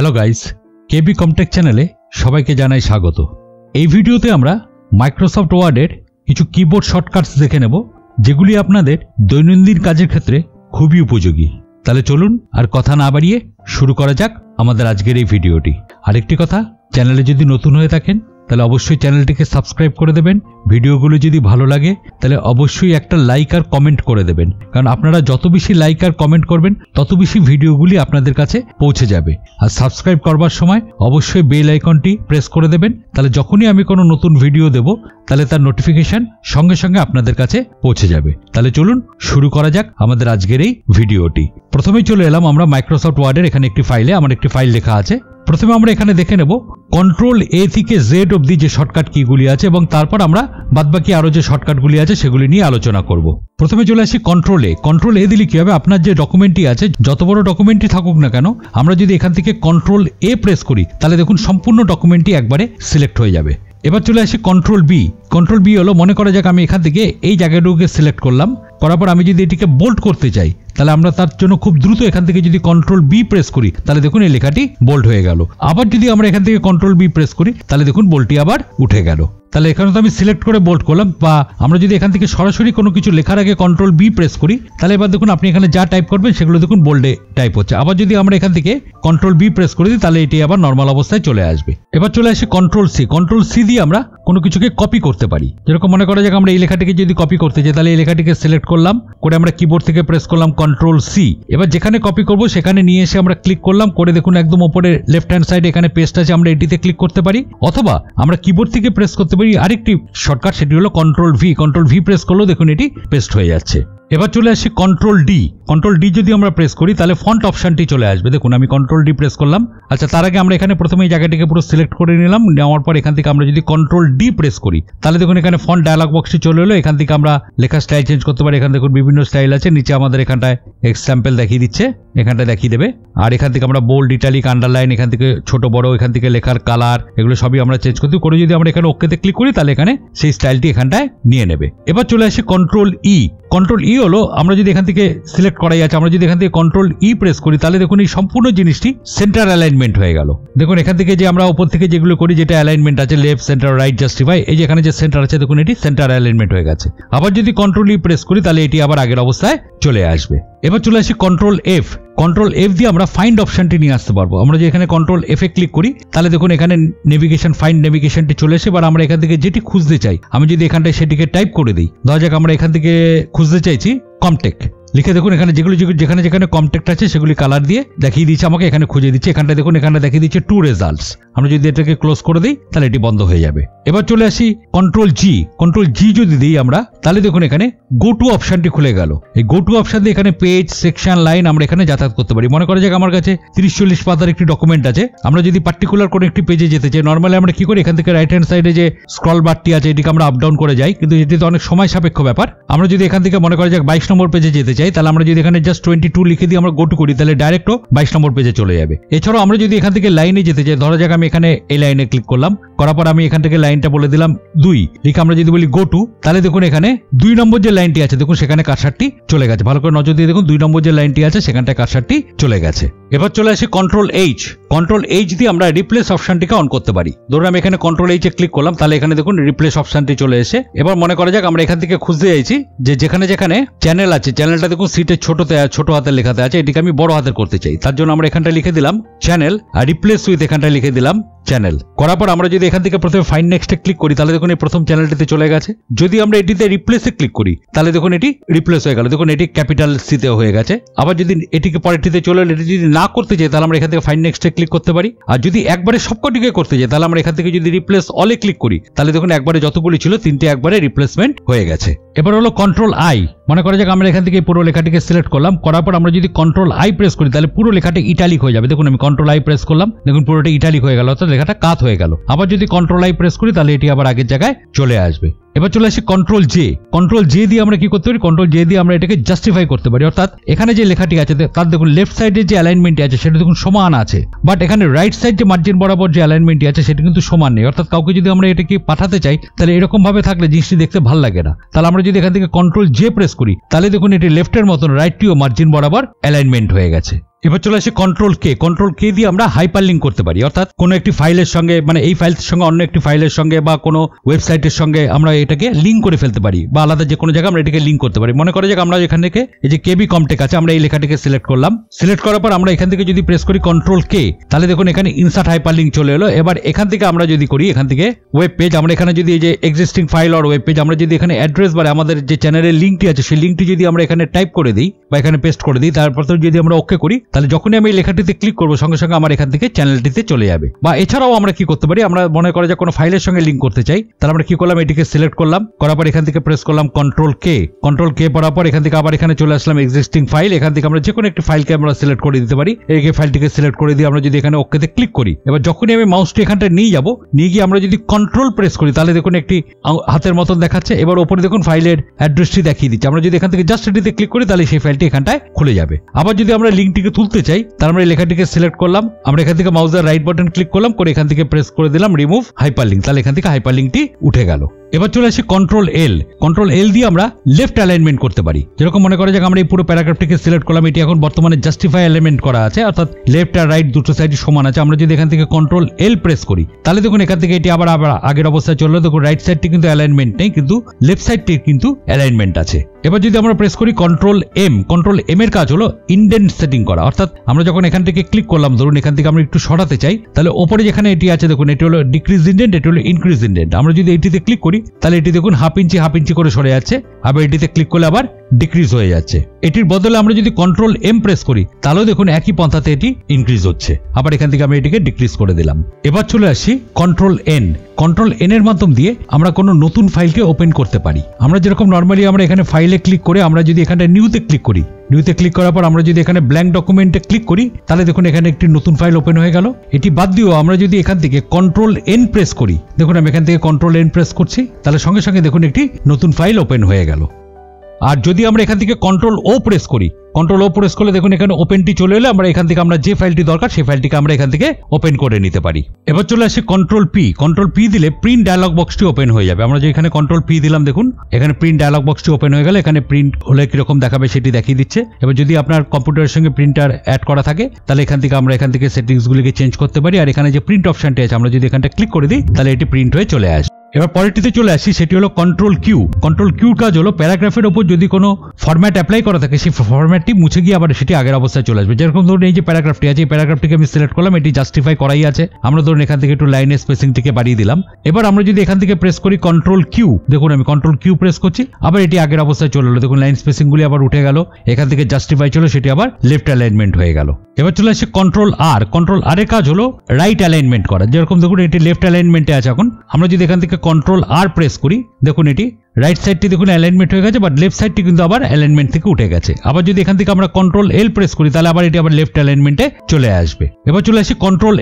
Hello guys, কেবি কমটেক চ্যানেলে সবাইকে জানাই স্বাগত। এই ভিডিওতে আমরা মাইক্রোসফট ওয়ার্ডের কিছু কিবোর্ড শর্টকাটস দেখে নেব, যেগুলি আপনাদের দৈনন্দিন কাজের ক্ষেত্রে খুবই উপযোগী। তাহলে চলুন আর কথা না বাড়িয়ে শুরু করা যাক আমাদের আজকের এই ভিডিওটি। আরেকটি কথা, চ্যানেলে যদি নতুন হয়ে থাকেন তাহলে অবশ্যই চ্যানেলটিকে সাবস্ক্রাইব করে দেবেন। ভিডিওগুলো যদি ভালো লাগে তাহলে অবশ্যই একটা লাইক আর কমেন্ট করে দেবেন, কারণ আপনারা যত বেশি লাইক আর কমেন্ট করবেন তত বেশি ভিডিওগুলি আপনাদের কাছে পৌঁছে যাবে। আর সাবস্ক্রাইব করবার সময় অবশ্যই বেল আইকনটি প্রেস করে দেবেন, তাহলে যখনই আমি কোনো নতুন ভিডিও দেব তাহলে তার নোটিফিকেশন সঙ্গে সঙ্গে আপনাদের কাছে পৌঁছে যাবে। তাহলে চলুন শুরু করা যাক আমাদের আজকের এই ভিডিওটি। প্রথমেই চলে এলাম আমরা মাইক্রোসফট ওয়ার্ডের এখানে একটি ফাইলে। আমার একটি ফাইল লেখা আছে। প্রথমে আমরা এখানে দেখে নেব কন্ট্রোল এ থেকে জেড অবধি যে শর্টকাট কিগুলি আছে, এবং তারপর আমরা বাদবাকি আরো যে শর্টকাটগুলি আছে সেগুলি নিয়ে আলোচনা করব। প্রথমে চলে আসি কন্ট্রোল এ। কন্ট্রোল এ দিলে কি হবে, আপনার যে ডকুমেন্টটি আছে, যত বড় ডকুমেন্টই থাকুক না কেন, আমরা যদি এখান থেকে কন্ট্রোল এ প্রেস করি তাহলে দেখুন সম্পূর্ণ ডকুমেন্টটি একবারে সিলেক্ট হয়ে যাবে। এবার চলে আসি কন্ট্রোল বি। কন্ট্রোল বি হলো, মনে করা যাক আমি এখান থেকে এই জায়গাটুকুকে সিলেক্ট করলাম, করার পর আমি যদি এটিকে বোল্ড করতে চাই তাহলে আমরা তার জন্য খুব দ্রুত এখান থেকে যদি কন্ট্রোল বি প্রেস করি তাহলে দেখুন এই লেখাটি বোল্ড হয়ে গেল। আবার যদি আমরা এখান থেকে কন্ট্রোল বি প্রেস করি তাহলে দেখুন বোল্ডটি আবার উঠে গেল। তাহলে এখানে তো আমি সিলেক্ট করে বোল্ড করলাম, বা আমরা যদি এখান থেকে সরাসরি কোনো কিছু লেখার আগে কন্ট্রোল বি প্রেস করি তাহলে এবার দেখুন আপনি এখানে যা টাইপ করবেন সেগুলো দেখুন বোল্ডে টাইপ হচ্ছে। আবার যদি আমরা এখান থেকে কন্ট্রোল বি প্রেস করে দিই তাহলে এটি আবার নর্মাল অবস্থায় চলে আসবে। এবার চলে আসে কন্ট্রোল সি। কন্ট্রোল সি দিয়ে আমরা কোনো কিছুকে কপি করতে পারি। যেরকম মনে করা যাক আমরা এই লেখাটিকে যদি কপি করতে চাই তাহলে এই লেখাটিকে সিলেক্ট করলাম, করে আমরা কিবোর্ড থেকে প্রেস করলাম কন্ট্রোল সি। এবার যেখানে কপি করব সেখানে নিয়ে এসে আমরা ক্লিক করলাম, করে দেখুন একদম উপরে লেফট হ্যান্ড সাইডে এখানে পেস্ট আছে, আমরা এটিতে ক্লিক করতে পারি, অথবা আমরা কিবোর্ড থেকে প্রেস করতে পারি আরেকটি শর্টকাট, সেটি হলো control V. Control V press করলেও দেখুন এটি পেস্ট হয়ে যাচ্ছে। এবার চলে আসি কন্ট্রোল ডি। কন্ট্রোল ডি যদি আমরা প্রেস করি তাহলে ফন্ট অপশনটি চলে আসবে। দেখুন আমি কন্ট্রোল ডি প্রেস করলাম। আচ্ছা, তার আগে আমরা এখানে প্রথমে এই জায়গাটিকে পুরো সিলেক্ট করে নিলাম। নেওয়ার পর এখান থেকে আমরা যদি কন্ট্রোল ডি প্রেস করি তাহলে দেখুন এখানে ফন্ট ডায়ালগ বক্সটি চলে এলো। এখান থেকে আমরা লেখার স্টাইল চেঞ্জ করতে পারি। এখানে দেখুন বিভিন্ন স্টাইল আছে। নিচে আমাদের এখানটায় এক্সাম্পল দেখিয়ে দিচ্ছে, এখানটায় দেখিয়ে দেবে। আর এখান থেকে আমরা বোল্ড, ইটালিক, আন্ডারলাইন, এখান থেকে ছোট বড়, এখান থেকে লেখার কালার, এগুলো সবই আমরা চেঞ্জ করতে করে যদি আমরা এখানে ওকেতে ক্লিক করি তাহলে এখানে সেই স্টাইলটি এখানটায় নিয়ে নেবে। এবার চলে আসি কন্ট্রোল ই। কন্ট্রোল ই হলো, আমরা যদি এখান থেকে সিলেক্ট করাই আছে, আমরা যদি এখান থেকে কন্ট্রোল ই প্রেস করি তাহলে দেখুন এই সম্পূর্ণ জিনিসটি সেন্টার অ্যালাইনমেন্ট হয়ে গেল। দেখুন এখান থেকে যে আমরা উপর থেকে যেগুলো করি, যেটা অ্যালাইনমেন্ট আছে লেফট, সেন্টার, রাইট, জাস্টিফাই, এই যে এখানে যে সেন্টার আছে দেখুন এটি সেন্টার অ্যালাইনমেন্ট হয়ে গেছে। আবার যদি কন্ট্রোল ই প্রেস করি তাহলে এটি আবার আগের অবস্থায় চলে আসবে। এবার চলে আসি কন্ট্রোল এফ। কন্ট্রোল এফ দিয়ে আমরা ফাইন্ড অপশনটি নিয়ে আসতে পারবো। আমরা যে এখানে কন্ট্রোল এফ এ ক্লিক করি তাহলে দেখুন এখানে নেভিগেশন, ফাইন্ড নেভিগেশনটি চলে এসে, এবার আমরা এখান থেকে যেটি খুঁজতে চাই আমি যদি এখানটায় সেটিকে টাইপ করে দিই, ধরা যাক আমরা এখান থেকে খুঁজতে চাইছি কমটেক, লিখে দেখুন এখানে যেগুলো যেখানে যেখানে কমটেক্ট আছে সেগুলি কালার দিয়ে দেখিয়ে দিচ্ছে, আমাকে এখানে খুঁজে দিচ্ছে। এখানটা দেখুন এখানে দেখিয়ে দিচ্ছে 2 রেজাল্টস। আমরা যদি এটাকে ক্লোজ করে দিই তাহলে এটি বন্ধ হয়ে যাবে। এবার চলে আসি কন্ট্রোল জি। কন্ট্রোল জি যদি দিই আমরা তাহলে দেখুন এখানে গো টু অপশনটি খুলে গেল। এই গো টু অপশন দিয়ে এখানে পেজ, সেকশন, লাইন আমরা এখানে যাতায়াত করতে পারি। মনে করা যাক আমার কাছে 30-40 পাতার একটি ডকুমেন্ট আছে, আমরা যদি পার্টিকুলার কোনো একটি পেজে যেতে চাই, নর্মালি আমরা কি করি এখান থেকে রাইট হ্যান্ড সাইডে যে স্ক্রল বারটি আছে এটিকে আমরা আপ ডাউন করে যাই, কিন্তু এটি তো অনেক সময় সাপেক্ষ ব্যাপার। আমরা যদি এখান থেকে মনে করা যাক 22 নম্বর পেজে যেতে চাই তাহলে আমরা যদি এখানে জাস্ট 22 লিখে দিয়ে আমরা গো টু করি তাহলে ডাইরেক্ট 22 নম্বর পেজে চলে যাবে। এছাড়াও আমরা যদি এখান থেকে লাইনে যেতে চাই, ধরা যাক আমি এখানে এই লাইনে ক্লিক করলাম, করার পর আমি এখান থেকে লাইনটা বলে দিলাম 2 লিখে আমরা যদি বলি গো টু তাহলে দেখুন এখানে 2 নম্বর যে লাইনটি আছে দেখুন সেখানে কার্সারটি চলে গেছে। ভালো করে নজর দিয়ে দেখুন 2 নম্বর যে লাইনটি আছে সেখানটায় কার্সারটি চলে গেছে। এবার চলে আসি কন্ট্রোল এইচ। কন্ট্রোল এইচ দিয়ে আমরা রিপ্লেস অপশনটিকে অন করতে পারি। ধরুন আমি এখানে কন্ট্রোল এইচ এ ক্লিক করলাম তাহলে এখানে দেখুন রিপ্লেস অপশনটি চলে এসে, এবার মনে করা যাক আমরা এখান থেকে খুঁজতে চাইছি যে যেখানে যেখানে চ্যানেল আছে, চ্যানেলটা দেখুন সিটের ছোট হাতের লেখাতে আছে, এটিকে আমি বড় হাতের করতে চাই। তার জন্য আমরা এখানটা লিখে দিলাম চ্যানেল, আর রিপ্লেস উইথ এখানটায় লিখে দিলাম চ্যানেল। করার পর আমরা যদি এখান থেকে প্রথমে ফাইন্ড নেক্সটে ক্লিক করি তাহলে দেখুন এই প্রথম চ্যানেলটিতে চলে গেছে। যদি আমরা এটিতে রিপ্লেসে ক্লিক করি তাহলে দেখুন এটি রিপ্লেস হয়ে গেল। দেখুন এটি ক্যাপিটাল সিতে হয়ে গেছে। আবার যদি এটিকে পরেরটিতে চলে এলো, এটি যদি না করতে চাই তাহলে আমরা এখান থেকে ফাইন্ড নেক্সটে ক্লিক করতে পারি। আর যদি একবারে সবকটিকে করতে চাই তাহলে আমরা এখান থেকে যদি রিপ্লেস অলে ক্লিক করি তাহলে দেখুন একবারে যতগুলি ছিল 3টে একবারে রিপ্লেসমেন্ট হয়ে গেছে। এবার হলো কন্ট্রোল আই। মনে করা যাক আমরা এখান থেকে পুরো লেখাটিকে সিলেক্ট করলাম, করার পর আমরা যদি কন্ট্রোল আই প্রেস করি তাহলে পুরো লেখাটা ইটালিক হয়ে যাবে। দেখুন আমি কন্ট্রোল আই প্রেস করলাম, দেখুন পুরোটা ইটালিক হয়ে গেল, অর্থাৎ লেখাটা কাত হয়ে গেল। আবার যদি কন্ট্রোল আই প্রেস করি তাহলে এটি আবার আগের জায়গায় চলে আসবে। এবার চলে আসি কন্ট্রোল জে। কন্ট্রোল জে দিয়ে আমরা কি করতে পারি, কন্ট্রোল জে দিয়ে আমরা এটাকে জাস্টিফাই করতে পারি, অর্থাৎ এখানে যে লেখাটি আছে তার দেখুন লেফট সাইডে যে অ্যালাইনমেন্টটি আছে সেটা দেখুন সমান আছে, বাট এখানে রাইট সাইড যে মার্জিন বরাবর যে অ্যালাইনমেন্টটি আছে সেটা কিন্তু সমান নেই। অর্থাৎ কাউকে যদি আমরা এটাকে পাঠাতে চাই তাহলে এরকম ভাবে থাকলে জিনিসটি দেখতে ভালো লাগে না। তাহলে আমরা যদি এখান থেকে কন্ট্রোল জে প্রেস করি তাহলে দেখুন এটি লেফটের মতন রাইটটিও মার্জিন বরাবর অ্যালাইনমেন্ট হয়ে গেছে। এবার চলে আসি কন্ট্রোল কে দিয়ে আমরা হাইপার লিঙ্ক করতে পারি, অর্থাৎ কোনো একটি ফাইলের সঙ্গে মানে এই ফাইলের সঙ্গে অন্য একটি ফাইলের সঙ্গে বা কোনো ওয়েবসাইটের সঙ্গে আমরা এটাকে লিঙ্ক করে ফেলতে পারি বা আলাদা যে কোনো জায়গায় আমরা এটাকে লিঙ্ক করতে পারি। মনে করে যে আমরা এখান থেকে এই যে কেবি কমটেক আছে, আমরা এই লেখাটিকে সিলেক্ট করলাম, সিলেক্ট করার পর আমরা এখান থেকে যদি প্রেস করি কন্ট্রোল কে, তাহলে দেখুন এখানে ইনসার্ট হাইপার লিঙ্ক চলে এলো। এবার এখান থেকে আমরা যদি করি এখান থেকে ওয়েব পেজ, আমরা এখানে যদি এই যে এক্সিস্টিং ফাইল আর ওয়েব পেজ, আমরা যদি এখানে অ্যাড্রেস বারে আমাদের যে চ্যানেলের লিঙ্কটি আছে সেই লিঙ্কটি যদি আমরা এখানে টাইপ করে দিই বা এখানে পেস্ট করে দিই, তারপর যদি আমরা ওকে করি, তাহলে যখনই আমি এই লেখাটিতে ক্লিক করবো সঙ্গে সঙ্গে আমার এখান থেকে চ্যানেলটিতে চলে যাবে। বা এছাড়াও আমরা কি করতে পারি, আমরা মনে করা যায় কোনো ফাইলের সঙ্গে লিঙ্ক করতে চাই, তাহলে আমরা কি করলাম, এটিকে সিলেক্ট করলাম, করার পর এখান থেকে প্রেস করলাম কন্ট্রোল কে পড়ার পর এখান থেকে আবার এখানে চলে আসলাম এক্সিস্টিং ফাইল, এখান থেকে আমরা যে কোনো একটি ফাইলকে আমরা সিলেক্ট করে দিতে পারি। এই ফাইলটিকে সিলেক্ট করে দিয়ে আমরা যদি এখানে ওকেতে ক্লিক করি, এবার যখনই আমি মাউসটি এখানটা নিয়ে যাব, নিয়ে গিয়ে আমরা যদি কন্ট্রোল প্রেস করি তাহলে দেখুন একটি হাতের মতন দেখাচ্ছে। এবার ওপরে দেখুন ফাইলের অ্যাড্রেসটি দেখিয়ে দিচ্ছে, আমরা যদি এখান থেকে জাস্ট এটিতে ক্লিক করি তাহলে সেই ফাইলটি এখানটায় খুলে যাবে। আবার যদি আমরা লিঙ্কটিকে তুলতে চাই তাহলে আমরা এই লেখাটিকে সিলেক্ট করলাম, আমরা এখান থেকে মাউসের রাইট বাটন ক্লিক করলাম, করে এখান থেকে প্রেস করে দিলাম রিমুভ হাইপার লিঙ্ক, তাহলে এখান থেকে হাইপার লিঙ্কটি উঠে গেল। এবার চলে আসি কন্ট্রোল এল দিয়ে আমরা লেফট অ্যালাইনমেন্ট করতে পারি। যেরকম মনে করে যে আমরা এই পুরো প্যারাগ্রাফটিকে সিলেক্ট করলাম, এটি এখন বর্তমানে জাস্টিফাই অ্যালাইনমেন্ট করা আছে, অর্থাৎ লেফট আর রাইট দুটো সাইড সমান আছে। আমরা যদি এখান থেকে কন্ট্রোল এল প্রেস করি তাহলে দেখুন এখান থেকে এটি আবার আগের অবস্থায় চললো। দেখুন রাইট সাইডটি কিন্তু অ্যালাইনমেন্ট নেই, কিন্তু লেফট সাইডটির কিন্তু অ্যালাইনমেন্ট আছে। এবার যদি আমরা প্রেস করি কন্ট্রোল এম এর কাজ হলো ইনডেন্ট সেটিং করা, অর্থাৎ আমরা যখন এখান থেকে ক্লিক করলাম, ধরুন এখান থেকে আমরা একটু সরাতে চাই, তাহলে ওপরে যেখানে এটি আছে দেখুন এটি হলো ডিক্রিজ ইনডেন্ট, এটি হলো ইনক্রিজ ইনডেন্ট। আমরা যদি এটিতে ক্লিক করি তাহলে এটি দেখুন হাফ ইঞ্চি করে সরে যাচ্ছে, আবার এটিতে ক্লিক করলে আবার ডিক্রিজ হয়ে যাচ্ছে। এটির বদলে আমরা যদি কন্ট্রোল এম প্রেস করি তাহলেও দেখুন একই পন্থাতে এটি ইনক্রিজ হচ্ছে, আবার এখান থেকে আমরা এটিকে ডিক্রিজ করে দিলাম। এবার চলে আসি কন্ট্রোল এন এর মাধ্যম দিয়ে আমরা কোনো নতুন ফাইলকে ওপেন করতে পারি। আমরা যেরকম নর্মালি আমরা এখানে ফাইলে ক্লিক করে আমরা যদি এখানে নিউতে ক্লিক করি, নিউতে ক্লিক করার পর আমরা যদি এখানে ব্ল্যাঙ্ক ডকুমেন্টে ক্লিক করি তাহলে দেখুন এখানে একটি নতুন ফাইল ওপেন হয়ে গেল। এটি বাদ দিয়েও আমরা যদি এখান থেকে কন্ট্রোল এন প্রেস করি, দেখুন আমি এখান থেকে কন্ট্রোল এন প্রেস করছি, তাহলে সঙ্গে সঙ্গে দেখুন একটি নতুন ফাইল ওপেন হয়ে গেল। আর যদি আমরা এখান থেকে কন্ট্রোল ও প্রেস করি, কন্ট্রোল ও প্রেস করলে দেখুন এখানে ওপেনটি চলে এলে আমরা এখান থেকে আমরা যে ফাইলটি দরকার সেই ফাইলটিকে আমরা এখান থেকে ওপেন করে নিতে পারি। এবার চলে আসি কন্ট্রোল পি দিলে প্রিন্ট ডায়লগ বক্সটি ওপেন হয়ে যাবে। আমরা যে এখানে কন্ট্রোল পি দিলাম দেখুন এখানে প্রিন্ট ডায়লগ বক্সটি ওপেন হয়ে গেল, এখানে প্রিন্ট হলে কিরকম দেখাবে সেটি দেখিয়ে দিচ্ছে। এবার যদি আপনার কম্পিউটারের সঙ্গে প্রিন্টার অ্যাড করা থাকে তাহলে এখান থেকে আমরা এখান থেকে সেটিংসগুলিকে চেঞ্জ করতে পারি, আর এখানে যে প্রিন্ট অপশনটি আছে আমরা যদি এখানটা ক্লিক করে দিই তাহলে এটি প্রিন্ট হয়ে চলে আসে। এবার পরেরটিতে চলে আসি, সেটি হলো কন্ট্রোল কিউর কাজ হলো প্যারাগ্রাফের উপর যদি কোনো ফরম্যাট অ্যাপ্লাই করা থাকে সেই ফরম্যাটটি মুছে গিয়ে আবার সেটি আগের অবস্থায় চলে আসবে। যেরকম ধরুন এই যে প্যারাগ্রাফটি আছে, এই প্যারাগ্রাফটিকে আমি সিলেক্ট করলাম, এটি জাস্টিফাই করাই আছে, আমরা ধরুন এখান থেকে একটু লাইনের স্পেসিংটিকে বাড়িয়ে দিলাম। এবার আমরা যদি এখান থেকে প্রেস করি কন্ট্রোল কিউ, দেখুন আমি কন্ট্রোল কিউ প্রেস করছি, আবার এটি আগের অবস্থায় চলে এলো, দেখুন লাইন স্পেসিংগুলি আবার উঠে গেল, এখান থেকে জাস্টিফাই ছিল সেটি আবার লেফট অ্যালাইনমেন্ট হয়ে গেল। এবার চলে আসছে কন্ট্রোল আর এর কাজ হলো রাইট অ্যালাইনমেন্ট করা। যেরকম দেখুন এটি লেফট অ্যালাইনমেন্টে আছে, এখন আমরা যদি এখান থেকে কন্ট্রোল আর প্রেস করি দেখুন এটি রাইট সাইডটি দেখুন অ্যালাইনমেন্ট হয়ে গেছে, বাট লেফট সাইডটি কিন্তু আবার অ্যালাইনমেন্ট থেকে উঠে গেছে। আবার যদি এখান থেকে আমরা কন্ট্রোল এল প্রেস করি তাহলে আবার এটি আবার লেফট অ্যালাইনমেন্টে চলে আসবে। এবার চলে আসি কন্ট্রোল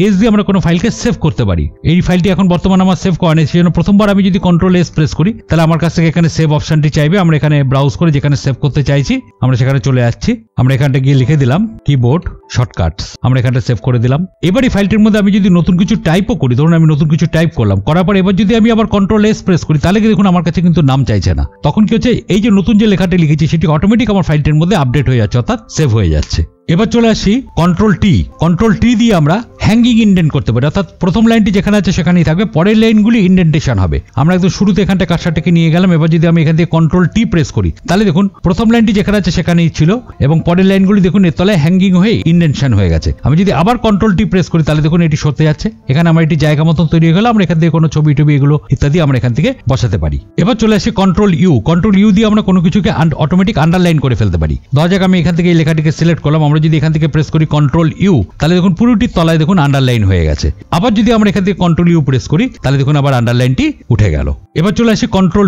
এস দিয়ে আমরা কোনো ফাইলকে সেভ করতে পারি। এই ফাইলটি এখন বর্তমানে আমার সেভ করা নেই, সেই জন্য প্রথমবার আমি যদি কন্ট্রোল এস প্রেস করি তাহলে আমার কাছ থেকে এখানে সেভ অপশনটি চাইবে। আমরা এখানে ব্রাউজ করে যেখানে সেভ করতে চাইছি আমরা সেখানে চলে আসছি, আমরা এখানটা গিয়ে লিখে দিলাম কিবোর্ড শর্টকাটস, আমরা এখানটা সেভ করে দিলাম। এবার এই ফাইলটির মধ্যে আমি যদি নতুন কিছু টাইপও করি, ধরুন আমি নতুন কিছু টাইপ করলাম, করার পর এবার যদি আমি আবার কন্ট্রোল এস প্রেস করি তাহলে দেখুন আমার কাছে কিন্তু নাম চাইছে না। তখন কি হচ্ছে, এই যে নতুন যে লেখাটি লিখেছি সেটি অটোমেটিক আমার ফাইলটির মধ্যে আপডেট হয়ে যাচ্ছে, অর্থাৎ সেভ হয়ে যাচ্ছে। এবার চলে আসি কন্ট্রোল টি দিয়ে আমরা হ্যাঙ্গিং ইন্ডেন্ট করতে পারি, অর্থাৎ প্রথম লাইনটি যেখানে আছে সেখানেই থাকবে, পরের লাইনগুলি ইন্ডেন্টেশন হবে। আমরা একদম শুরুতে এখানটা কার্সারটাকে নিয়ে গেলাম, এবার যদি আমি এখান থেকে কন্ট্রোল টি প্রেস করি তাহলে দেখুন প্রথম লাইনটি যেখানে আছে সেখানেই ছিল এবং পরের লাইনগুলি দেখুন এর তলায় হ্যাঙ্গিং হয়ে ইন্ডেন্টেশন হয়ে গেছে। আমি যদি আবার কন্ট্রোল টি প্রেস করি তাহলে দেখুন এটি সরতে যাচ্ছে, এখানে আমার এটি জায়গা মতন তৈরি হয়ে গেল। আমরা এখান থেকে কোনো ছবি এগুলো ইত্যাদি আমরা এখান থেকে বসাতে পারি। এবার চলে আসি কন্ট্রোল ইউ দিয়ে আমরা কোনো কিছুকে অটোমেটিক আন্ডারলাইন করে ফেলতে পারি। ধরা যাক আমি এখান থেকে এই লেখাটিকে সিলেক্ট করলাম, আমরা যদি এখান থেকে প্রেস করি কন্ট্রোল ইউ তাহলে দেখুন পুরোটির তলায় দেখুন আন্ডারলাইন হয়ে গেছে। আবার যদি আমরা এখান থেকে কন্ট্রোল ইউ প্রেস করি তাহলে দেখুন আবার আন্ডারলাইনটি উঠে গেল। এবার চলে আসি কন্ট্রোল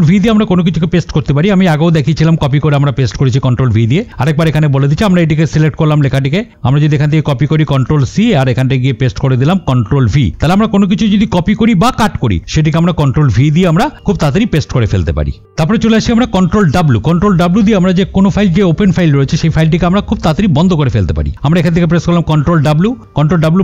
ভি দিয়ে আমরা কোনো কিছুকে পেস্ট করতে পারি। আমি আগেও দেখিয়েছিলাম কপি করে আমরা পেস্ট করেছি কন্ট্রোল ভি দিয়ে, আরেকবার এখানে বলে দিচ্ছি। আমরা এটিকে সিলেক্ট করলাম লেখাটিকে, আমরা যদি এখান থেকে কপি করি কন্ট্রোল সি আর এখান থেকে গিয়ে পেস্ট করে দিলাম কন্ট্রোল ভি, তাহলে আমরা কোনো কিছু যদি কপি করি বা কাট করি সেটিকে আমরা কন্ট্রোল ভি দিয়ে আমরা খুব তাড়াতাড়ি পেস্ট করে ফেলতে পারি। তারপরে চলে আসি আমরা কন্ট্রোল ডাব্লিউ দিয়ে আমরা যে কোনো ফাইল যে ওপেন ফাইল রয়েছে সেই ফাইলটিকে আমরা খুব তাড়াতাড়ি বন্ধ করে ফেলতে পারি। আমরা এখান থেকে প্রেস করলাম কন্ট্রোল ডাব্লিউ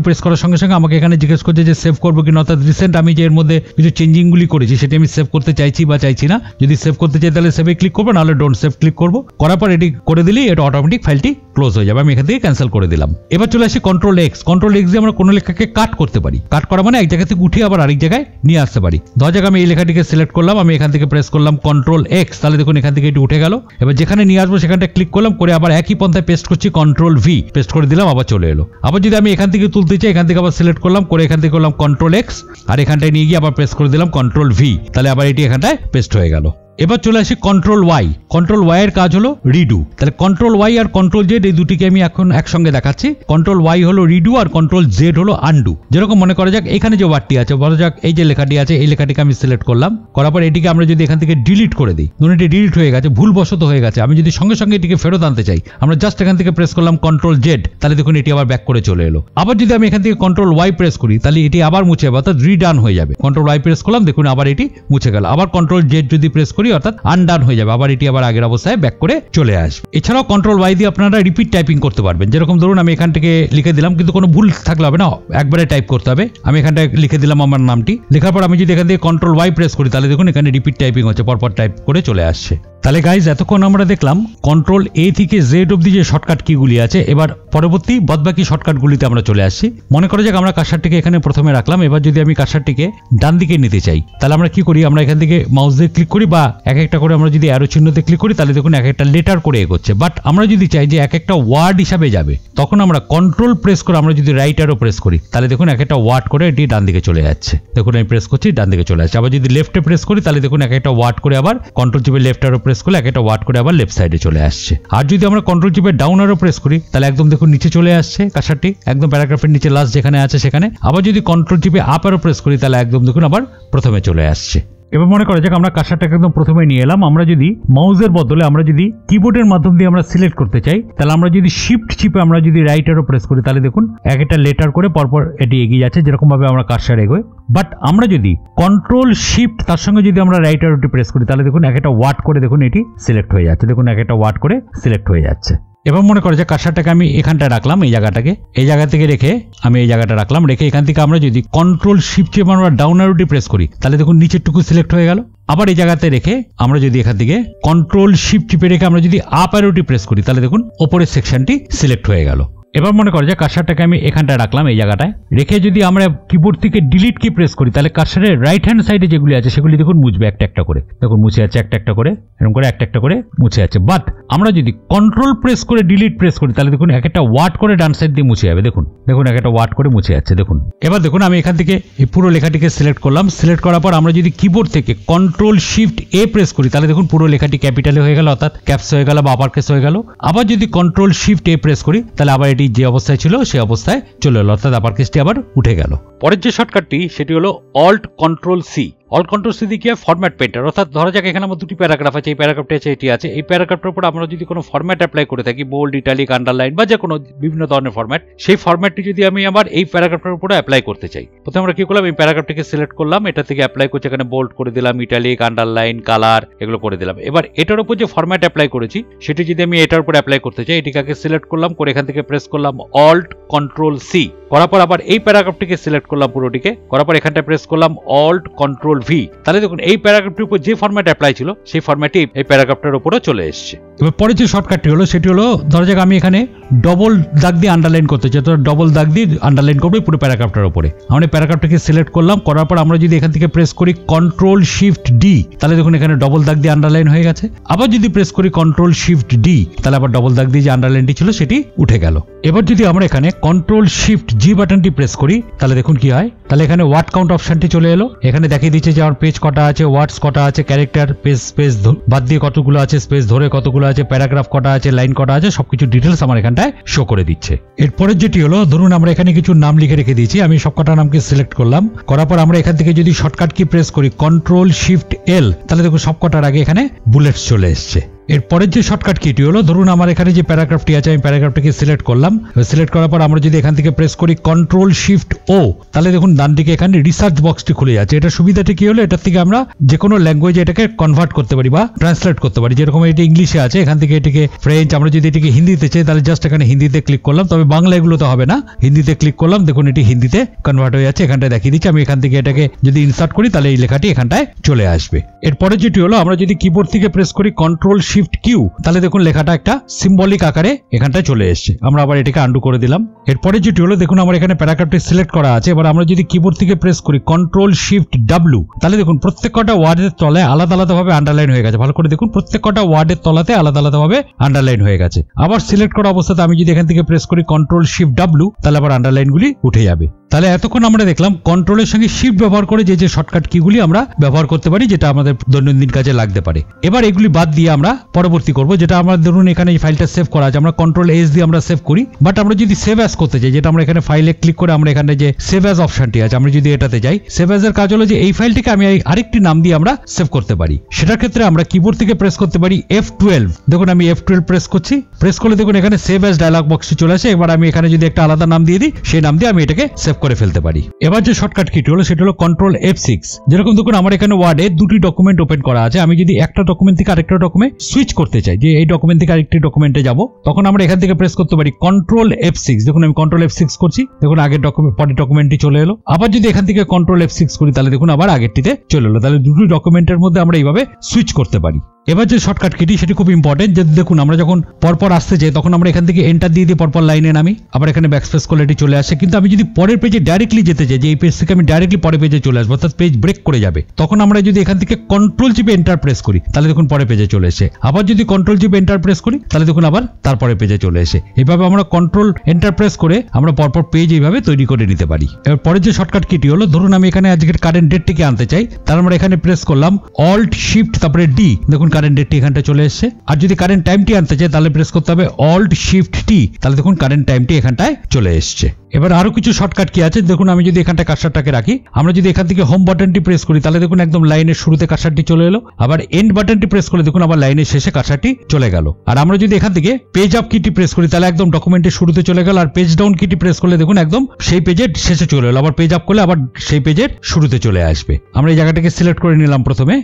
প্রেস করার সঙ্গে সঙ্গে আমাকে এখানে জিজ্ঞেস করছে যে সেভ করবো কিনা, অর্থাৎ রিসেন্ট আমি যে এর মধ্যে কিছু চেঞ্জিংগুলি করেছি সেটি আমি সেভ করতে চাইছি বা চাইছি না। যদি সেভ করতে চাই তাহলে সেভে ক্লিক করবো, নাহলে ডোন্ট সেভ ক্লিক করবো। করার পর এটি করে দিলেই এটা অটোমেটিক ফাইলটি ক্লোজ হয়ে যাবে। আমি এখান থেকে ক্যান্সেল করে দিলাম। এবার চলে আসি কন্ট্রোল এক্স। কন্ট্রোল এক্স দিয়ে আমরা কোনো লেখাকে কাট করতে পারি। কাট করা মানে এক জায়গা থেকে উঠিয়ে আবার আরেক জায়গায় নিয়ে আসতে পারি। ধরা যাক আমি এই লেখাটিকে সিলেক্ট করলাম, আমি এখান থেকে প্রেস করলাম কন্ট্রোল এক্স, তাহলে দেখুন এখান থেকে এটি উঠে গেল। এবার যেখানে নিয়ে আসবো সেখানটা ক্লিক করলাম, করে আবার একই পন্থায় পেস্ট করছি, কন্ট্রোল ভি পেস্ট করে দিলাম, আবার চলে এলো। আবার যদি আমি এখান থেকে তুলতে চাই, এখান থেকে আবার সিলেক্ট করলাম, করে এখান থেকে করলাম কন্ট্রোল এক্স, আর এখানটায় নিয়ে গিয়ে আবার প্রেস করে দিলাম কন্ট্রোল ভি, তাহলে আবার এটি এখানটায় পেস্ট হয়ে গেল। এবার চলে আসি কন্ট্রোল ওয়াই। কন্ট্রোল ওয়াই এর কাজ হলো রিডু। তাহলে কন্ট্রোল ওয়াই আর কন্ট্রোল জেড এই দুটিকে আমি এখন একসঙ্গে দেখাচ্ছি। কন্ট্রোল ওয়াই হলো রিডু আর কন্ট্রোল জেড হলো আনডু। যেরকম মনে করা যাক এখানে যে ওয়ার্ডটি আছে, বলা যাক এই যে লেখাটি আছে, এই লেখাটিকে আমি সিলেক্ট করলাম, করার পর এটিকে আমরা যদি এখান থেকে ডিলিট করে দিই, ধরুন এটি ডিলিট হয়ে গেছে, ভুলবশত হয়ে গেছে, আমি যদি সঙ্গে সঙ্গে এটিকে ফেরত আনতে চাই, আমরা জাস্ট এখান থেকে প্রেস করলাম কন্ট্রোল জেড, তাহলে দেখুন এটি আবার ব্যাক করে চলে এলো। আবার যদি আমি এখান থেকে কন্ট্রোল ওয়াই প্রেস করি, তাহলে এটি আবার মুছে যাবে, অর্থাৎ রিডান হয়ে যাবে। কন্ট্রোল ওয়াই প্রেস করলাম, দেখুন আবার এটি মুছে গেল। আবার কন্ট্রোল জেড যদি প্রেস করি, অর্থাৎ আনডান হয়ে যাবে, আবার এটি আবার আগের অবস্থায় ব্যাক করে চলে আসবে। এছাড়াও কন্ট্রোল ওয়াই দিয়ে আপনারা রিপিট টাইপিং করতে পারবেন। যেরকম ধরুন আমি এখান থেকে লিখে দিলাম, কিন্তু কোনো ভুল থাকলে হবে না, একবারে টাইপ করতে হবে। আমি এখানটায় লিখে দিলাম আমার নামটি, লেখার পর আমি যদি এখান থেকে কন্ট্রোল ওয়াই প্রেস করি, তাহলে দেখুন এখানে রিপিট টাইপিং হচ্ছে, পরপর টাইপ করে চলে আসছে। তাহলে গাইজ এতক্ষণ আমরা দেখলাম কন্ট্রোল এ থেকে জেড অব্দি যে শর্টকাট কিগুলি আছে। এবার পরবর্তী বাদবাকি শর্টকাটগুলিতে আমরা চলে আসছি। মনে করা যাক আমরা কার্সারটিকে এখানে প্রথমে রাখলাম। এবার যদি আমি কার্সারটিকে ডান দিকে নিতে চাই, তাহলে আমরা কি করি, আমরা এখান থেকে মাউস দিয়ে ক্লিক করি, বা এক একটা করে আমরা যদি অ্যারো চিহ্নতে ক্লিক করি, তাহলে দেখুন এক একটা লেটার করে এগোচ্ছে। বাট আমরা যদি চাই যে এক একটা ওয়ার্ড হিসাবে যাবে, তখন আমরা কন্ট্রোল প্রেস করে আমরা যদি রাইট অ্যারো প্রেস করি, তাহলে দেখুন এক একটা ওয়ার্ড করে এটি ডান দিকে চলে যাচ্ছে। দেখুন আমি প্রেস করছি, ডান দিকে চলে যাচ্ছে। আবার যদি লেফটে প্রেস করি, তাহলে দেখুন এক একটা ওয়ার্ড করে আবার কন্ট্রোল চিপে লেফট অ্যারো প্রেস করলে এক একটা ওয়ার্ড করে আবার লেফট সাইডে চলে আসছে। আর যদি আমরা কন্ট্রোল চিপে ডাউন অ্যারো প্রেস করি, তাহলে একদম দেখুন নিচে চলে আসছে কার্সারটি, একদম প্যারাগ্রাফের নিচে লাস্ট যেখানে আছে সেখানে। আবার যদি কন্ট্রোল চিপে আপ অ্যারো প্রেস করি, তাহলে একদম দেখুন আবার প্রথমে চলে আসছে। এবার মনে করা যাক আমরা কার্সারটাকে একদম প্রথমে নিয়ে এলাম। আমরা যদি মাউসের বদলে আমরা যদি কিবোর্ডের মাধ্যম দিয়ে আমরা সিলেক্ট করতে চাই, তাহলে আমরা যদি শিফট চিপে আমরা যদি রাইট অ্যারো প্রেস করি, তাহলে দেখুন এক একটা লেটার করে পরপর এটি এগিয়ে যাচ্ছে, যেরকম ভাবে আমরা কার্সার এগোয়। বাট আমরা যদি কন্ট্রোল শিফট তার সঙ্গে যদি আমরা রাইট অ্যারোটি প্রেস করি, তাহলে দেখুন এক একটা ওয়ার্ড করে দেখুন এটি সিলেক্ট হয়ে যাচ্ছে। দেখুন এক একটা ওয়ার্ড করে সিলেক্ট হয়ে যাচ্ছে। এবার মনে করে যে কার্সারটাকে আমি এখানটায় রাখলাম, এই জায়গাটাকে, এই জায়গা থেকে রেখে আমি এই জায়গাটা রাখলাম, রেখে এখান থেকে আমরা যদি কন্ট্রোল শিফট চেপে আমরা ডাউন অ্যারোটি প্রেস করি, তাহলে দেখুন নিচেরটুকু সিলেক্ট হয়ে গেল। আবার এই জায়গাতে রেখে আমরা যদি এখান থেকে কন্ট্রোল শিফট চেপে রেখে আমরা যদি আপ অ্যারোটি প্রেস করি, তাহলে দেখুন ওপরের সেকশনটি সিলেক্ট হয়ে গেল। এবার মনে করা যায় কার্সারটাকে আমি এখানটায় রাখলাম, এই জায়গাটায় রেখে যদি আমরা কিবোর্ড থেকে ডিলিট কি প্রেস করি, তাহলে কার্সারের রাইট হ্যান্ড সাইডে যেগুলি আছে সেগুলি দেখুন মুছবে একটা একটা করে। দেখুন মুছে যাচ্ছে একটা একটা করে, এরকম করে একটা একটা করে মুছে যাচ্ছে। বাট আমরা যদি কন্ট্রোল প্রেস করে ডিলিট প্রেস করি, তাহলে দেখুন এক একটা ওয়ার্ড করে ডান সাইড দিয়ে মুছে যাবে। দেখুন দেখুন এক একটা ওয়ার্ড করে মুছে যাচ্ছে। দেখুন এবার দেখুন আমি এখান থেকে এই পুরো লেখাটিকে সিলেক্ট করলাম। সিলেক্ট করার পর আমরা যদি কিবোর্ড থেকে কন্ট্রোল শিফট এ প্রেস করি, তাহলে দেখুন পুরো লেখাটি ক্যাপিটালে হয়ে গেল, অর্থাৎ ক্যাপস হয়ে গেল বা আপার কেস হয়ে গেল। আবার যদি কন্ট্রোল শিফট এ প্রেস করি, তাহলে আবার এটি যে অবস্থায় ছিল সেই অবস্থায় চলে এলো, অর্থাৎ আপার কেসটি আবার উঠে গেল। পরের যে শর্টকাটটি সেটি হলো Alt Control C. Alt Control C দিয়ে কি হয়, ফরম্যাট পেন্টার। অর্থাৎ ধরা যাক এখানে আমার দুটি প্যারাগ্রাফ আছে, এই প্যারাগ্রাফটি আছে, এটি আছে। এই প্যারাগ্রাফটার উপর আমরা যদি কোনো ফরম্যাট অ্যাপ্লাই করে থাকি, বোল্ড, ইটালিক, আন্ডারলাইন বা যে কোনো বিভিন্ন ধরনের ফরম্যাট, সেই ফরম্যাটটি যদি আমি আবার এই প্যারাগ্রাফটার উপরে অ্যাপ্লাই করতে চাই, প্রথমে আমরা কি করলাম, এই প্যারাগ্রাফটিকে সিলেক্ট করলাম, এটা থেকে অ্যাপ্লাই করছি, এখানে বোল্ড করে দিলাম, ইটালিক, আন্ডারলাইন, কালার এগুলো করে দিলাম। এবার এটার উপর যে ফরম্যাট অ্যাপ্লাই করেছি সেটি যদি আমি এটার উপর অ্যাপ্লাই করতে চাই, এটিকে আগে সিলেক্ট করলাম, করে এখান থেকে প্রেস করলাম অল্ট কন্ট্রোল সি, করার পর আবার এই প্যারাগ্রাফটিকে সিলেক্ট করলাম পুরোটিকে, করার পর এখানটা প্রেস করলাম অল্ট কন্ট্রোল ভি। তাহলে দেখুন এই প্যারাগ্রাফটির উপর যে ফরম্যাট অ্যাপ্লাই ছিল সেই ফরম্যাটই এই প্যারাগ্রাফটার উপরও চলে এসেছে। এবার পরে যে শর্টকাটটি হলো সেটি হলো, ধরা যাক আমি এখানে ডবল দাগ দিয়ে আন্ডারলাইন করতে চাই, তো ডবল দাগ দিয়ে আন্ডারলাইন করবো পুরো প্যারাগ্রাফটার উপরে। আমরা প্যারাগ্রাফটাকে সিলেক্ট করলাম, করার পর আমরা যদি এখান থেকে প্রেস করি কন্ট্রোল শিফট ডি, তাহলে দেখুন এখানে ডবল দাগ দিয়ে আন্ডারলাইন হয়ে গেছে। আবার যদি প্রেস করি কন্ট্রোল শিফট ডি, তাহলে আবার ডবল দাগ দিয়ে যে আন্ডারলাইনটি ছিল সেটি উঠে গেল। এবার যদি আমরা এখানে কন্ট্রোল শিফট জি বাটনটি প্রেস করি, তাহলে দেখুন কি হয়, তাহলে এখানে ওয়ার্ড কাউন্ট অপশনটি চলে এলো। এখানে দেখিয়ে দিচ্ছে যে আমার পেজ কটা আছে, ওয়ার্ডস কটা আছে, ক্যারেক্টার, পেজ স্পেস বাদ দিয়ে কতগুলো আছে, স্পেস ধরে কতগুলো আছে, প্যারাগ্রাফ কটা আছে, লাইন কটা আছে, সবকিছু ডিটেলস আমার এখানটায় শো করে দিচ্ছে। এরপরের যেটি হলো, ধরুন আমরা এখানে কিছু নাম লিখে রেখে দিয়েছি, আমি সবকটা নামকে সিলেক্ট করলাম, করার পর আমরা এখান থেকে যদি শর্টকাট কি প্রেস করি কন্ট্রোল শিফট এল, তাহলে দেখুন সবকটার আগে এখানে বুলেটস চলে এসছে। এরপরের যে শর্টকাট কিটি হলো, ধরুন আমার এখানে যে প্যারাগ্রাফটি আছে আমি প্যারাগ্রাফটিকে সিলেক্ট করলাম। সিলেক্ট করার পর আমরা যদি এখান থেকে প্রেস করি কন্ট্রোল শিফট ও, তাহলে দেখুন ডান দিকে এখানে রিসার্চ বক্সটি খুলে যাচ্ছে। এটা সুবিধাটা কি হলো, এটার থেকে আমরা যে কোনো ল্যাঙ্গুয়েজে এটাকে কনভার্ট করতে পারি বা ট্রান্সলেট করতে পারি। যেরকম এটি ইংলিশে আছে, এখান থেকে এটিকে ফ্রেঞ্চ, আমরা যদি এটিকে হিন্দিতে চাই তাহলে জাস্ট এখানে হিন্দিতে ক্লিক করলাম, তবে বাংলা এগুলোতে হবে না, হিন্দিতে ক্লিক করলাম, দেখুন এটি হিন্দিতে কনভার্ট হয়ে যাচ্ছে। এখানটায় দেখিয়ে দিচ্ছি, আমি এখান থেকে এটাকে যদি ইনসার্ট করি তাহলে এই লেখাটি এখানটায় চলে আসবে। এরপরে যেটি হলো, আমরা যদি কিবোর্ড থেকে প্রেস করি কন্ট্রোল শিফট কিউ, তাহলে দেখুন লেখাটা একটা সিম্বলিক আকারে এখানটায় চলে এসছে। আমরা আবার এটাকে আন্ডু করে দিলাম। এরপরে যেটি হলো, দেখুন আমার এখানে প্যারাগ্রাফটি সিলেক্ট করা আছে। এবার আমরা যদি কিবোর্ড থেকে প্রেস করি কন্ট্রোল শিফট ডাব্লিউ, তাহলে দেখুন প্রত্যেকটা ওয়ার্ডের তলায় আলাদা আলাদাভাবে আন্ডারলাইন হয়ে গেছে। ভালো করে দেখুন, প্রত্যেকটা ওয়ার্ডের তলাতে আলাদা আলাদাভাবে আন্ডারলাইন হয়ে গেছে। আবার সিলেক্ট করা অবস্থাতে আমি যদি এখান থেকে প্রেস করি কন্ট্রোল শিফট ডাব্লিউ, তাহলে আবার আন্ডারলাইনগুলি উঠে যাবে। তাহলে এতক্ষণ আমরা দেখলাম কন্ট্রোলের সঙ্গে শিফট ব্যবহার করে যে শর্টকাট কিগুলি আমরা ব্যবহার করতে পারি, যেটা আমাদের দৈনন্দিন কাজে লাগতে পারে। এবার এগুলি বাদ দিয়ে আমরা পরবর্তী করব, যেটা আমরা ধরুন এখানে এই ফাইলটা সেভ করা আছে, আমরা কন্ট্রোল এস দিয়ে আমরা সেভ করি। বাট আমরা যদি সেভ অ্যাজ করতে চাই, যেটা আমরা এখানে ফাইলে ক্লিক করে আমরা এখানে যে সেভ অ্যাজ অপশনটি আছে, আমরা যদি এটাতে যাই, সেভ অ্যাজ এর কাজ হলো যে এই ফাইলটিকে আমি আরেকটি নাম দিয়ে আমরা সেভ করতে পারি। সেটার ক্ষেত্রে আমরা কিবোর্ড থেকে প্রেস করতে পারি F12। দেখুন আমি F12 প্রেস করছি, প্রেস করলে দেখুন এখানে সেভ অ্যাজ ডায়লগ বক্সটি চলে আসে। এবার আমি এখানে যদি একটা আলাদা নাম দিয়ে দিই, সেই নাম দিয়ে আমি এটাকে সেভ করে ফেলতে পারি। এবার যে শর্টকাট কিটি হলো সেটা হলো কন্ট্রোল F6। যেরকম দেখুন আমার এখানে ওয়ার্ডে দুটি ডকুমেন্ট ওপেন করা আছে, আমি যদি একটা ডকুমেন্ট থেকে আরেকটা ডকুমেন্ট সুইচ করতে চাই, যে এই ডকুমেন্ট থেকে আরেকটি ডকুমেন্টে যাব, তখন আমরা এখান থেকে প্রেস করতে পারি কন্ট্রোল F6। দেখুন আমি কন্ট্রোল F6 করছি, দেখুন আগের পরের ডকুমেন্টটি চলে এলো। আবার যদি এখান থেকে কন্ট্রোল F6 করি, তাহলে দেখুন আবার আগেরটিতে চলে এলো। তাহলে দুটি ডকুমেন্টের মধ্যে আমরা এইভাবে সুইচ করতে পারি। এবার যে শর্টকাট কিটি সেটি খুব ইম্পর্টেন্ট, যে দেখুন আমরা যখন পরপর আসতে যাই তখন আমরা এখান থেকে এন্টার দিয়ে দিই পরপর লাইনে নামি, আবার এখানে ব্যাকস্পেস করলে এটি চলে আসে। কিন্তু আমি যদি পরের পেজে ডাইরেক্টলি যেতে চাই, যে এই পেজ থেকে আমি ডাইরেক্টলি পরের পেজে চলে আসবো, অর্থাৎ পেজ ব্রেক করে যাবে, তখন আমরা যদি এখান থেকে কন্ট্রোল চিপে এন্টার প্রেস করি, তাহলে দেখুন পরের পেজে চলে এসে। আবার যদি কন্ট্রোল চিপে এন্টার প্রেস করি, তাহলে দেখুন আবার তারপরে পেজে চলে এসে। এইভাবে আমরা কন্ট্রোল এন্টার প্রেস করে আমরা পরপর পেজ এইভাবে তৈরি করে নিতে পারি। এবার পরের যে শর্টকাট কিটি হলো, ধরুন আমি এখানে আজকের কারেন্ট ডেটটিকে আনতে চাই, তাহলে আমরা এখানে প্রেস করলাম অল্ট শিফট তারপরে ডি, দেখুন কারেন্ট ডেটটি এখানটা চলে এসছে। আর যদি কারেন্ট টাইমটি আনতে চাই তাহলে প্রেস করতে হবে অল্ট শিফট টি, তাহলে দেখুন কারেন্ট টাইমটি এখানটায় চলে এসছে। এবার আরো কিছু শর্টকাট কি আছে, দেখুন আমি যদি এখানটা কার্সারটাকে রাখি, আমরা যদি এখান থেকে হোম বাটনটি প্রেস করি, তাহলে দেখুন একদম লাইনের শুরুতে কার্সারটি চলে এলো। আবার এন্ড বাটনটি প্রেস করে দেখুন আবার লাইনের শেষে কার্সারটি চলে গেল। আর আমরা যদি এখান থেকে পেজ আপ কিটি প্রেস করি, তাহলে একদম ডকুমেন্টের শুরুতে চলে গেল। আর পেজ ডাউন কিটি প্রেস করলে দেখুন একদম সেই পেজের শেষে চলে এলো। আবার পেজ আপ করলে আবার সেই পেজের শুরুতে চলে আসবে। আমরা এই জায়গাটাকে সিলেক্ট করে নিলাম, প্রথমে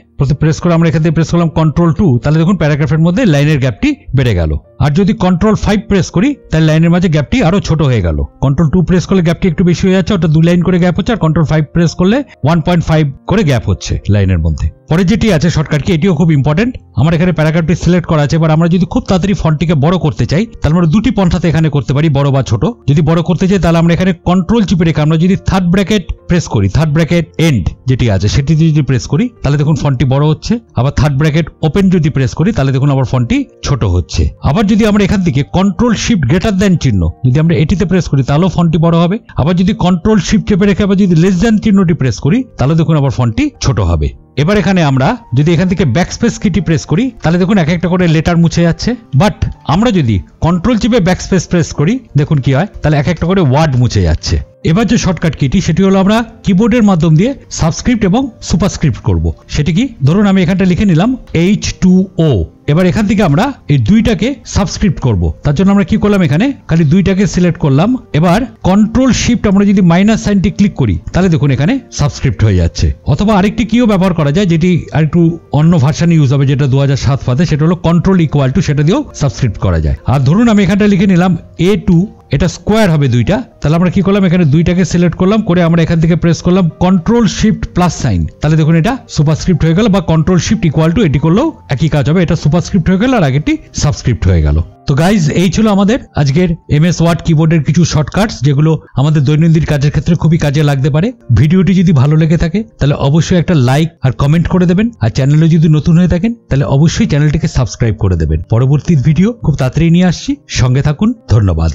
প্রেস করে আমরা এখান থেকে প্রেস করলাম কন্ট্রোল 2, তাহলে দেখুন প্যারাগ্রাফের মধ্যে লাইনের গ্যাপটি বেড়ে গেল। আর যদি কন্ট্রোল 5 প্রেস করি, তাহলে লাইনের মাঝে গ্যাপটি আরো ছোট হয়ে গেল। কন্ট্রোল 2 প্রেস করলে গ্যাপটি একটু বেশি হয়ে যাচ্ছে, ওটা 2 লাইন করে গ্যাপ হচ্ছে। আর কন্ট্রোল 5 প্রেস করলে 1.5 করে গ্যাপ হচ্ছে লাইনের মধ্যে। পরে যেটি আছে শর্টকাট কি, এটিও খুব ইম্পর্টেন্ট। আমার এখানে প্যারাগ্রাফটি সিলেক্ট করা আছে। এবার আমরা যদি খুব তাড়াতাড়ি ফন্টটিকে বড় করতে চাই, তাহলে আমরা দুটি পন্থাতে এখানে করতে পারি, বড় বা ছোট। যদি বড় করতে চাই তাহলে আমরা এখানে কন্ট্রোল চিপে রেখে আমরা যদি থার্ড ব্র্যাকেট প্রেস করি, থার্ড ব্র্যাকেট এন্ড যেটি আছে সেটি যদি প্রেস করি, তাহলে দেখুন ফন্টটি বড় হচ্ছে। আবার থার্ড ব্র্যাকেট ওপেন যদি প্রেস করি, তাহলে দেখুন আবার ফন্টটি ছোট হচ্ছে। আবার যদি আমরা এখান থেকে কন্ট্রোল শিফট গ্রেটার দ্যান চিহ্ন যদি আমরা এটিতে প্রেস করি, তাহলেও ফন্টটি বড় হবে। আবার যদি কন্ট্রোল শিফট চেপে রেখে আবার যদি লেস দ্যান চিহ্নটি প্রেস করি, তাহলে দেখুন আবার ফন্টটি ছোট হবে। এবার এখানে আমরা যদি এখান থেকে ব্যাকস্পেস কিটি প্রেস করি, তাহলে দেখুন এক একটা করে লেটার মুছে যাচ্ছে। বাট আমরা যদি কন্ট্রোল চিপে ব্যাকস্পেস প্রেস করি, দেখুন কি হয়, তাহলে এক একটা করে ওয়ার্ড মুছে যাচ্ছে। এবার যে শর্টকাট কিটি সেটি হলো আমরা কিবোর্ডের মাধ্যম দিয়ে সাবস্ক্রিপ্ট এবং সুপারস্ক্রিপ্ট করব। সেটি কি, ধরুন আমি এখানটা লিখে নিলাম H2O। এবার এখান থেকে আমরা এই দুইটাকে সাবস্ক্রিপ্ট করব। তার জন্য আমরা কি করলাম, এখানে খালি দুইটাকে সিলেক্ট করলাম। এবার কন্ট্রোল শিফট আমরা যদি মাইনাস সাইনটি ক্লিক করি, তাহলে দেখুন এখানে সাবস্ক্রিপ্ট হয়ে যাচ্ছে। অথবা আরেকটি কিও ব্যবহার করা যায়, যেটি আরেকটু অন্য ভার্সানে ইউজ হবে, যেটা 2007 পাতে, সেটা হলো কন্ট্রোল ইকুয়াল টু, সেটা দিয়েও সাবস্ক্রিপ্ট করা যায়। আর ধরুন আমি এখানটা লিখে নিলাম A2, এটা স্কোয়ার হবে দুইটা, তাহলে আমরা কি করলাম, এখানে দুইটাকে সিলেক্ট করলাম, করে আমরা এখান থেকে প্রেস করলাম কন্ট্রোল শিফট প্লাস সাইন, তাহলে দেখুন এটা সুপারস্ক্রিপ্ট হয়ে গেল। বা কন্ট্রোল শিফট ইকুয়াল টু এটি করলেও একই কাজ হবে, এটা সুপারস্ক্রিপ্ট হয়ে গেল আর আগেরটি সাবস্ক্রিপ্ট হয়ে গেল। তো গাইজ, এই ছিল আমাদের আজকের MS ওয়ার্ড কিবোর্ডের কিছু শর্টকাটস, যেগুলো আমাদের দৈনন্দিন কাজের ক্ষেত্রে খুবই কাজে লাগতে পারে। ভিডিওটি যদি ভালো লেগে থাকে তাহলে অবশ্যই একটা লাইক আর কমেন্ট করে দেবেন। আর চ্যানেলে যদি নতুন হয়ে থাকেন তাহলে অবশ্যই চ্যানেলটিকে সাবস্ক্রাইব করে দেবেন। পরবর্তী ভিডিও খুব তাড়াতাড়ি নিয়ে আসছি, সঙ্গে থাকুন। ধন্যবাদ।